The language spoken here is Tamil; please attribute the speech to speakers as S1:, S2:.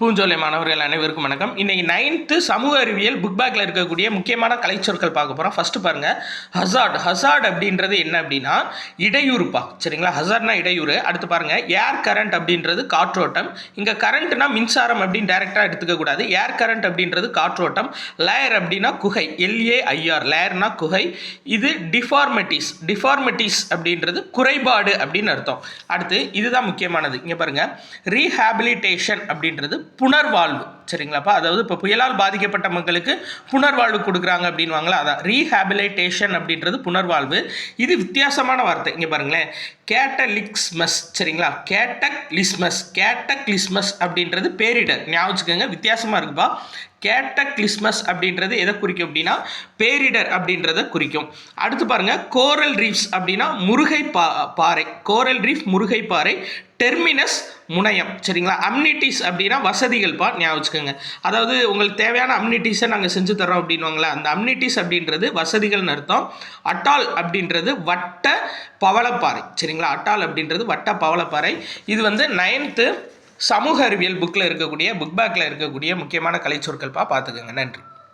S1: பூஞ்சோலை மாணவர்கள் அனைவருக்கும் வணக்கம். இன்னைக்கு 9th சமூக அறிவியல் புக் பேக்கில் இருக்கக்கூடிய முக்கியமான கலைச்சொற்கள் பார்க்க போகிறோம். ஃபர்ஸ்ட் பாருங்க, ஹசார்ட் அப்படின்றது என்ன அப்படின்னா இடையூறுப்பா, சரிங்களா? ஹசார்ட்னா இடையூறு. அடுத்து பாருங்க, ஏர் கரண்ட் அப்படின்றது காற்றோட்டம். இங்கே கரண்ட்னா மின்சாரம் அப்படின்னு டைரெக்டாக எடுத்துக்க கூடாது. ஏர் கரண்ட் அப்படின்றது காற்றோட்டம். லேயர் அப்படின்னா குகை, LAIR, லேயர்னா குகை. இது டிஃபார்மிட்டிஸ் அப்படின்றது குறைபாடு அப்படின்னு அர்த்தம். அடுத்து இதுதான் முக்கியமானது, இங்கே பாருங்க, ரீஹாபிலிட்டேஷன் அப்படின்றது புனர்வாழ்வு, சரிங்களாப்பா? அதாவது இப்போ புயலால் பாதிக்கப்பட்ட மக்களுக்கு புனர்வாழ்வு கொடுக்குறாங்க அப்படின்வாங்களா, அதான் ரீஹாபிலிட்டேஷன் அப்படின்றது புனர்வாழ்வு. இது வித்தியாசமான வார்த்தை, இங்கே பாருங்களேன், கேட்டலிக்ஸ்மஸ், சரிங்களா? கேட்டக்லிஸ்மஸ் அப்படின்றது பேரிடர், ஞாபகம் வித்தியாசமாக இருக்குப்பா. கேட்டக்லிஸ்மஸ் அப்படின்றது எதை குறிக்கும் அப்படின்னா பேரிடர் அப்படின்றத குறிக்கும். அடுத்து பாருங்க, கோரல் ரீஃப்ஸ் அப்படின்னா முருகை பாறை, கோரல் ரீஃப் முருகை பாறை. டெர்மினஸ் முனையம், சரிங்களா? அம்னிட்டிஸ் அப்படின்னா வசதிகள்ப்பா, ஞாபகம் வச்சுக்கோங்க. அதாவது உங்களுக்கு தேவையான அம்னிட்டிஸை நாங்கள் செஞ்சு தரோம் அப்படின்வாங்களா, அந்த அம்னிட்டிஸ் அப்படின்றது வசதிகள்னு அர்த்தம். அட்டால் அப்படின்றது வட்ட பவளப்பாறை, சரிங்களா? அட்டால் அப்படின்றது வட்ட பவளப்பாறை. இது 9th சமூக அறிவியல் புக்கில் இருக்கக்கூடிய புக் பேக்கில் இருக்கக்கூடிய முக்கியமான கலைச்சொற்கள்ப்பா, பார்த்துக்கோங்க. நன்றி.